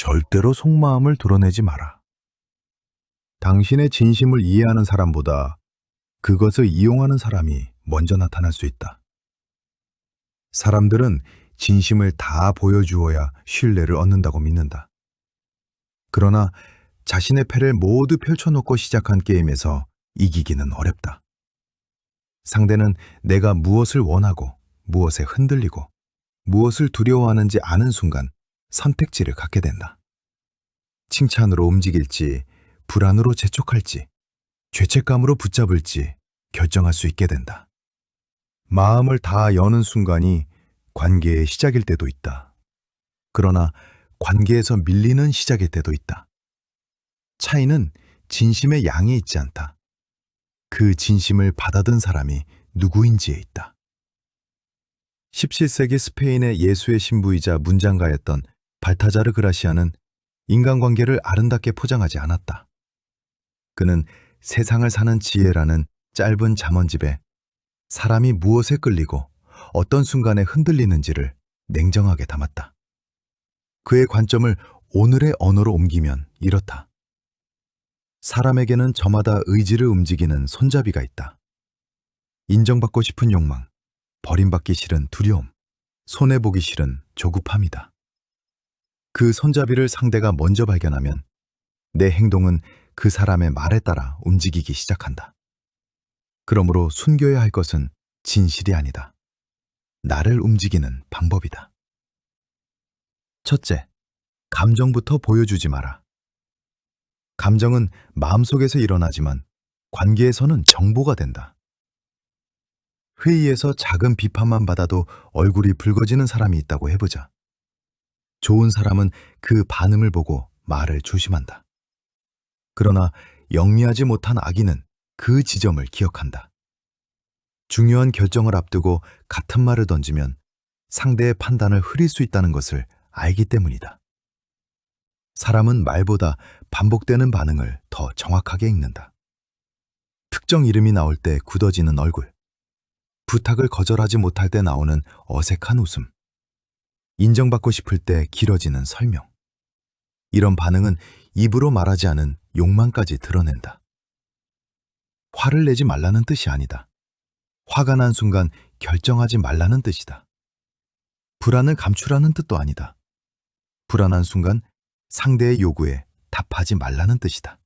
절대로 속마음을 드러내지 마라. 당신의 진심을 이해하는 사람보다 그것을 이용하는 사람이 먼저 나타날 수 있다. 사람들은 진심을 다 보여주어야 신뢰를 얻는다고 믿는다. 그러나 자신의 패를 모두 펼쳐놓고 시작한 게임에서 이기기는 어렵다. 상대는 내가 무엇을 원하고 무엇에 흔들리고 무엇을 두려워하는지 아는 순간 선택지를 갖게 된다. 칭찬으로 움직일지, 불안으로 재촉할지, 죄책감으로 붙잡을지 결정할 수 있게 된다. 마음을 다 여는 순간이 관계의 시작일 때도 있다. 그러나 관계에서 밀리는 시작일 때도 있다. 차이는 진심의 양에 있지 않다. 그 진심을 받아든 사람이 누구인지에 있다. 17세기 스페인의 예수의 신부이자 문장가였던 발타자르 그라시아는 인간관계를 아름답게 포장하지 않았다. 그는 세상을 사는 지혜라는 짧은 잠언집에 사람이 무엇에 끌리고 어떤 순간에 흔들리는지를 냉정하게 담았다. 그의 관점을 오늘의 언어로 옮기면 이렇다. 사람에게는 저마다 의지를 움직이는 손잡이가 있다. 인정받고 싶은 욕망, 버림받기 싫은 두려움, 손해보기 싫은 조급함이다. 그 손잡이를 상대가 먼저 발견하면 내 행동은 그 사람의 말에 따라 움직이기 시작한다. 그러므로 숨겨야 할 것은 진실이 아니다. 나를 움직이는 방법이다. 첫째, 감정부터 보여주지 마라. 감정은 마음속에서 일어나지만 관계에서는 정보가 된다. 회의에서 작은 비판만 받아도 얼굴이 붉어지는 사람이 있다고 해보자. 좋은 사람은 그 반응을 보고 말을 조심한다. 그러나 영리하지 못한 악인은 그 지점을 기억한다. 중요한 결정을 앞두고 같은 말을 던지면 상대의 판단을 흐릴 수 있다는 것을 알기 때문이다. 사람은 말보다 반복되는 반응을 더 정확하게 읽는다. 특정 이름이 나올 때 굳어지는 얼굴, 부탁을 거절하지 못할 때 나오는 어색한 웃음, 인정받고 싶을 때 길어지는 설명. 이런 반응은 입으로 말하지 않은 욕망까지 드러낸다. 화를 내지 말라는 뜻이 아니다. 화가 난 순간 결정하지 말라는 뜻이다. 불안을 감추라는 뜻도 아니다. 불안한 순간 상대의 요구에 답하지 말라는 뜻이다.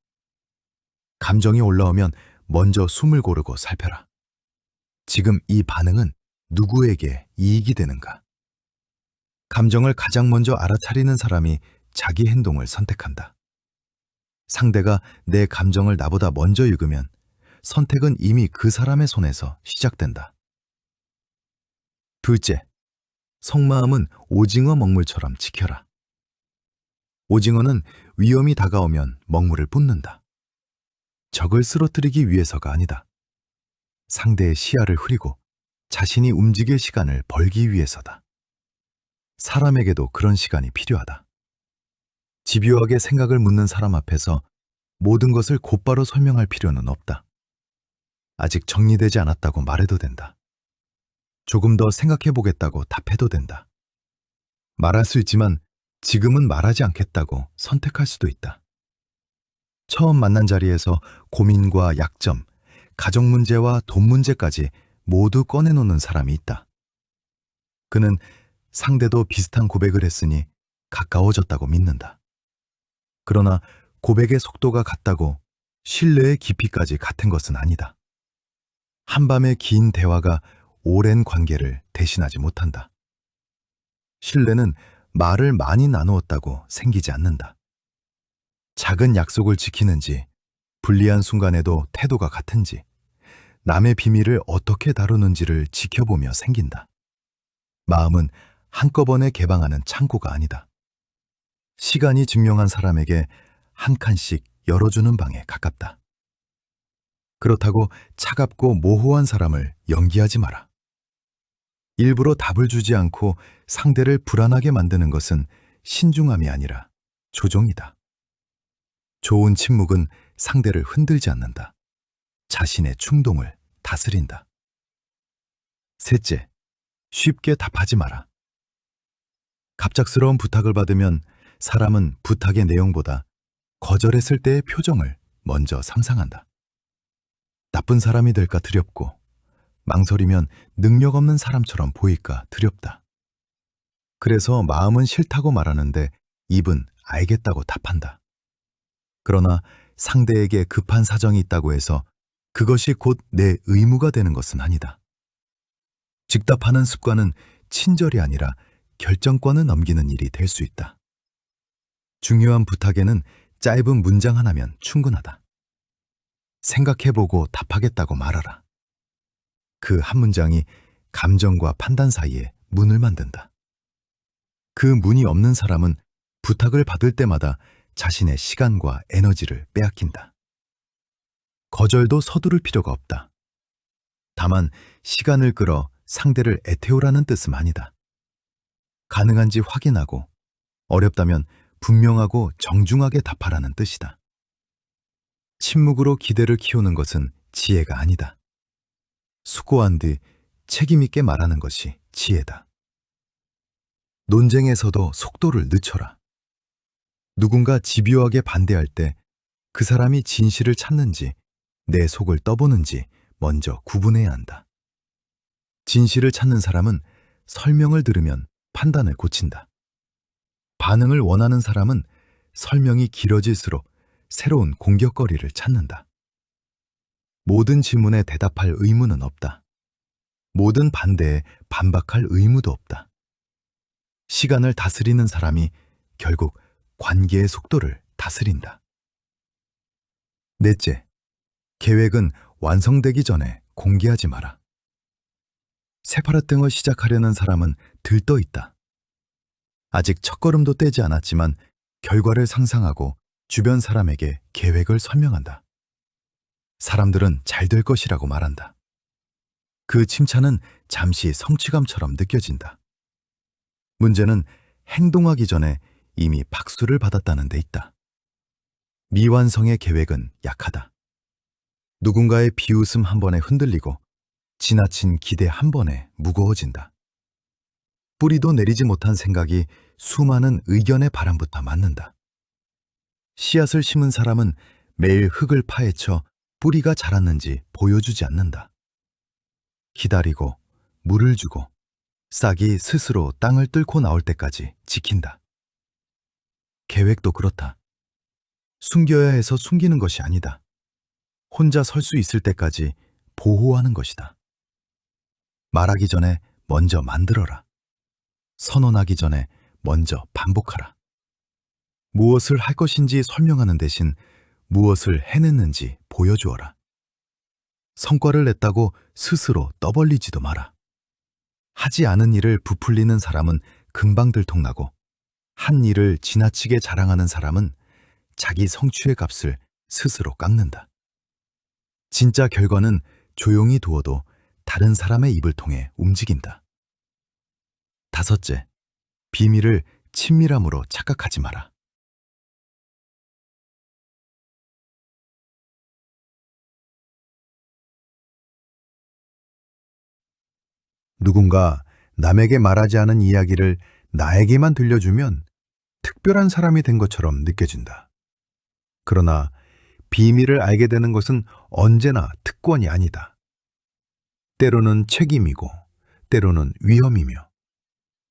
감정이 올라오면 먼저 숨을 고르고 살펴라. 지금 이 반응은 누구에게 이익이 되는가? 감정을 가장 먼저 알아차리는 사람이 자기 행동을 선택한다. 상대가 내 감정을 나보다 먼저 읽으면 선택은 이미 그 사람의 손에서 시작된다. 둘째, 속마음은 오징어 먹물처럼 지켜라. 오징어는 위험이 다가오면 먹물을 뿜는다. 적을 쓰러뜨리기 위해서가 아니다. 상대의 시야를 흐리고 자신이 움직일 시간을 벌기 위해서다. 사람에게도 그런 시간이 필요하다. 집요하게 생각을 묻는 사람 앞에서 모든 것을 곧바로 설명할 필요는 없다. 아직 정리되지 않았다고 말해도 된다. 조금 더 생각해보겠다고 답해도 된다. 말할 수 있지만 지금은 말하지 않겠다고 선택할 수도 있다. 처음 만난 자리에서 고민과 약점, 가정 문제와 돈 문제까지 모두 꺼내놓는 사람이 있다. 그는 상대도 비슷한 고백을 했으니 가까워졌다고 믿는다. 그러나 고백의 속도가 같다고 신뢰의 깊이까지 같은 것은 아니다. 한밤의 긴 대화가 오랜 관계를 대신하지 못한다. 신뢰는 말을 많이 나누었다고 생기지 않는다. 작은 약속을 지키는지, 불리한 순간에도 태도가 같은지, 남의 비밀을 어떻게 다루는지를 지켜보며 생긴다. 마음은 한꺼번에 개방하는 창고가 아니다. 시간이 증명한 사람에게 한 칸씩 열어주는 방에 가깝다. 그렇다고 차갑고 모호한 사람을 연기하지 마라. 일부러 답을 주지 않고 상대를 불안하게 만드는 것은 신중함이 아니라 조종이다. 좋은 침묵은 상대를 흔들지 않는다. 자신의 충동을 다스린다. 셋째, 쉽게 답하지 마라. 갑작스러운 부탁을 받으면 사람은 부탁의 내용보다 거절했을 때의 표정을 먼저 상상한다. 나쁜 사람이 될까 두렵고, 망설이면 능력 없는 사람처럼 보일까 두렵다. 그래서 마음은 싫다고 말하는데 입은 알겠다고 답한다. 그러나 상대에게 급한 사정이 있다고 해서 그것이 곧 내 의무가 되는 것은 아니다. 즉답하는 습관은 친절이 아니라 결정권을 넘기는 일이 될 수 있다. 중요한 부탁에는 짧은 문장 하나면 충분하다. 생각해보고 답하겠다고 말하라. 그 한 문장이 감정과 판단 사이에 문을 만든다. 그 문이 없는 사람은 부탁을 받을 때마다 자신의 시간과 에너지를 빼앗긴다. 거절도 서두를 필요가 없다. 다만 시간을 끌어 상대를 애태우라는 뜻은 아니다. 가능한지 확인하고 어렵다면 분명하고 정중하게 답하라는 뜻이다. 침묵으로 기대를 키우는 것은 지혜가 아니다. 수고한 뒤 책임있게 말하는 것이 지혜다. 논쟁에서도 속도를 늦춰라. 누군가 집요하게 반대할 때 그 사람이 진실을 찾는지 내 속을 떠보는지 먼저 구분해야 한다. 진실을 찾는 사람은 설명을 들으면 판단을 고친다. 반응을 원하는 사람은 설명이 길어질수록 새로운 공격거리를 찾는다. 모든 질문에 대답할 의무는 없다. 모든 반대에 반박할 의무도 없다. 시간을 다스리는 사람이 결국 관계의 속도를 다스린다. 넷째, 계획은 완성되기 전에 공개하지 마라. 새파랗등을 시작하려는 사람은 들떠 있다. 아직 첫걸음도 떼지 않았지만 결과를 상상하고 주변 사람에게 계획을 설명한다. 사람들은 잘 될 것이라고 말한다. 그 칭찬은 잠시 성취감처럼 느껴진다. 문제는 행동하기 전에 이미 박수를 받았다는 데 있다. 미완성의 계획은 약하다. 누군가의 비웃음 한 번에 흔들리고 지나친 기대 한 번에 무거워진다. 뿌리도 내리지 못한 생각이 수많은 의견의 바람부터 맞는다. 씨앗을 심은 사람은 매일 흙을 파헤쳐 뿌리가 자랐는지 보여주지 않는다. 기다리고 물을 주고 싹이 스스로 땅을 뚫고 나올 때까지 지킨다. 계획도 그렇다. 숨겨야 해서 숨기는 것이 아니다. 혼자 설 수 있을 때까지 보호하는 것이다. 말하기 전에 먼저 만들어라. 선언하기 전에 먼저 반복하라. 무엇을 할 것인지 설명하는 대신 무엇을 해냈는지 보여주어라. 성과를 냈다고 스스로 떠벌리지도 마라. 하지 않은 일을 부풀리는 사람은 금방 들통나고 한 일을 지나치게 자랑하는 사람은 자기 성취의 값을 스스로 깎는다. 진짜 결과는 조용히 두어도 다른 사람의 입을 통해 움직인다. 다섯째, 비밀을 친밀함으로 착각하지 마라. 누군가 남에게 말하지 않은 이야기를 나에게만 들려주면 특별한 사람이 된 것처럼 느껴진다. 그러나 비밀을 알게 되는 것은 언제나 특권이 아니다. 때로는 책임이고, 때로는 위험이며,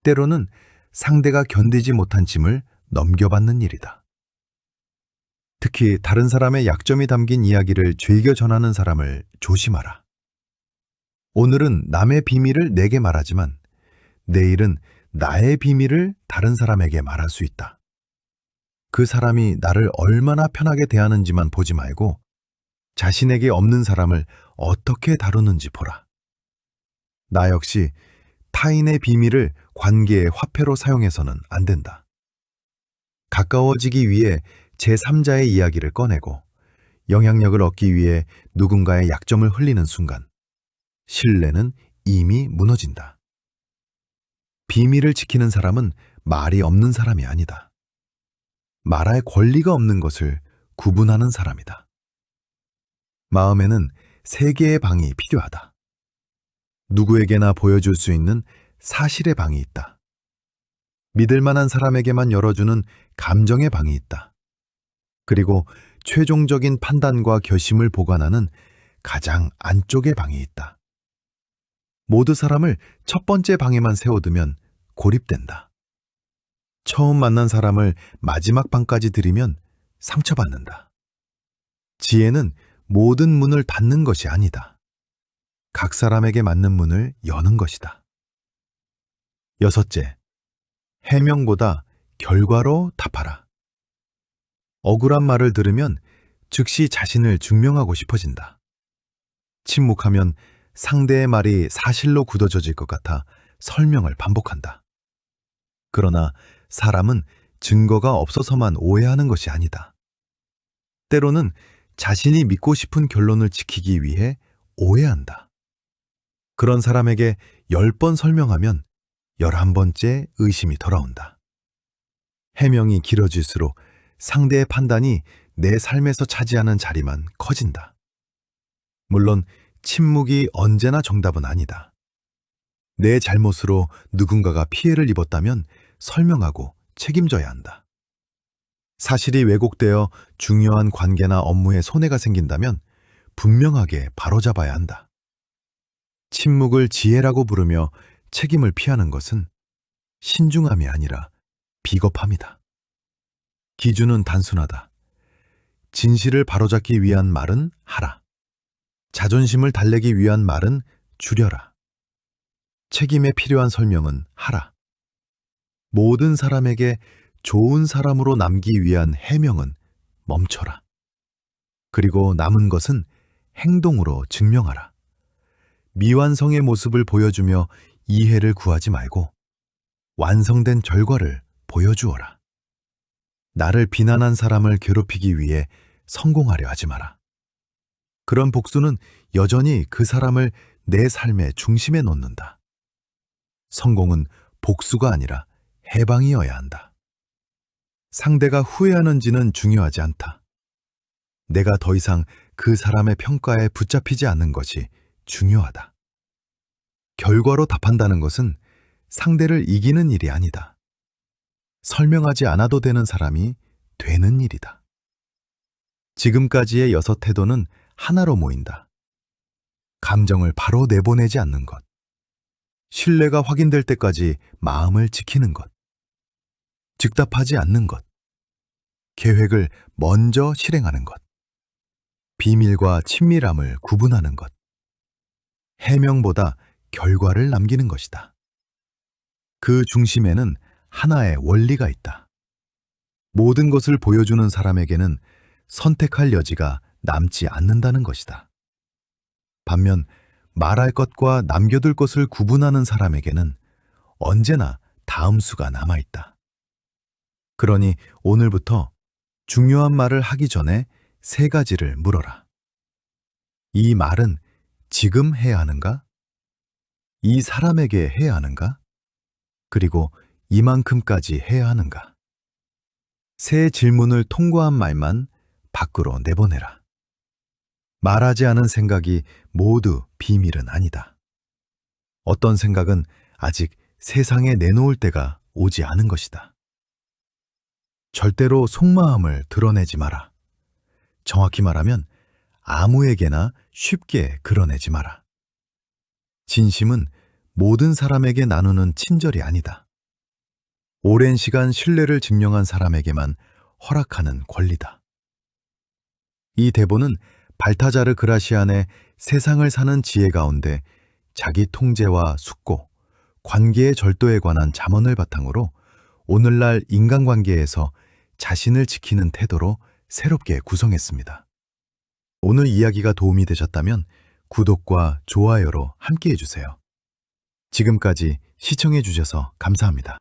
때로는 상대가 견디지 못한 짐을 넘겨받는 일이다. 특히 다른 사람의 약점이 담긴 이야기를 즐겨 전하는 사람을 조심하라. 오늘은 남의 비밀을 내게 말하지만 내일은 나의 비밀을 다른 사람에게 말할 수 있다. 그 사람이 나를 얼마나 편하게 대하는지만 보지 말고 자신에게 없는 사람을 어떻게 다루는지 보라. 나 역시 타인의 비밀을 관계의 화폐로 사용해서는 안 된다. 가까워지기 위해 제3자의 이야기를 꺼내고 영향력을 얻기 위해 누군가의 약점을 흘리는 순간 신뢰는 이미 무너진다. 비밀을 지키는 사람은 말이 없는 사람이 아니다. 말할 권리가 없는 것을 구분하는 사람이다. 마음에는 세 개의 방이 필요하다. 누구에게나 보여줄 수 있는 사실의 방이 있다. 믿을 만한 사람에게만 열어주는 감정의 방이 있다. 그리고 최종적인 판단과 결심을 보관하는 가장 안쪽의 방이 있다. 모두 사람을 첫 번째 방에만 세워두면 고립된다. 처음 만난 사람을 마지막 방까지 들이면 상처받는다. 지혜는 모든 문을 닫는 것이 아니다. 각 사람에게 맞는 문을 여는 것이다. 여섯째, 해명보다 결과로 답하라. 억울한 말을 들으면 즉시 자신을 증명하고 싶어진다. 침묵하면 상대의 말이 사실로 굳어져질 것 같아 설명을 반복한다. 그러나 사람은 증거가 없어서만 오해하는 것이 아니다. 때로는 자신이 믿고 싶은 결론을 지키기 위해 오해한다. 그런 사람에게 10번 설명하면 11번째 의심이 돌아온다. 해명이 길어질수록 상대의 판단이 내 삶에서 차지하는 자리만 커진다. 물론 침묵이 언제나 정답은 아니다. 내 잘못으로 누군가가 피해를 입었다면 설명하고 책임져야 한다. 사실이 왜곡되어 중요한 관계나 업무에 손해가 생긴다면 분명하게 바로잡아야 한다. 침묵을 지혜라고 부르며 책임을 피하는 것은 신중함이 아니라 비겁함이다. 기준은 단순하다. 진실을 바로잡기 위한 말은 하라. 자존심을 달래기 위한 말은 줄여라. 책임에 필요한 설명은 하라. 모든 사람에게 좋은 사람으로 남기 위한 해명은 멈춰라. 그리고 남은 것은 행동으로 증명하라. 미완성의 모습을 보여주며 이해를 구하지 말고 완성된 결과를 보여주어라. 나를 비난한 사람을 괴롭히기 위해 성공하려 하지 마라. 그런 복수는 여전히 그 사람을 내 삶의 중심에 놓는다. 성공은 복수가 아니라 해방이어야 한다. 상대가 후회하는지는 중요하지 않다. 내가 더 이상 그 사람의 평가에 붙잡히지 않는 것이 중요하다. 결과로 답한다는 것은 상대를 이기는 일이 아니다. 설명하지 않아도 되는 사람이 되는 일이다. 지금까지의 6 태도는 하나로 모인다. 감정을 바로 내보내지 않는 것. 신뢰가 확인될 때까지 마음을 지키는 것. 즉답하지 않는 것. 계획을 먼저 실행하는 것. 비밀과 친밀함을 구분하는 것. 해명보다 결과를 남기는 것이다. 그 중심에는 하나의 원리가 있다. 모든 것을 보여주는 사람에게는 선택할 여지가 남지 않는다는 것이다. 반면 말할 것과 남겨둘 것을 구분하는 사람에게는 언제나 다음 수가 남아있다. 그러니 오늘부터 중요한 말을 하기 전에 3가지를 물어라. 이 말은 지금 해야 하는가? 이 사람에게 해야 하는가? 그리고 이만큼까지 해야 하는가? 3 질문을 통과한 말만 밖으로 내보내라. 말하지 않은 생각이 모두 비밀은 아니다. 어떤 생각은 아직 세상에 내놓을 때가 오지 않은 것이다. 절대로 속마음을 드러내지 마라. 정확히 말하면 아무에게나 쉽게 그려내지 마라. 진심은 모든 사람에게 나누는 친절이 아니다. 오랜 시간 신뢰를 증명한 사람에게만 허락하는 권리다. 이 대본은 발타자르 그라시안의 세상을 사는 지혜 가운데 자기 통제와 숙고, 관계의 절도에 관한 잠언을 바탕으로 오늘날 인간관계에서 자신을 지키는 태도로 새롭게 구성했습니다. 오늘 이야기가 도움이 되셨다면 구독과 좋아요로 함께해 주세요. 지금까지 시청해 주셔서 감사합니다.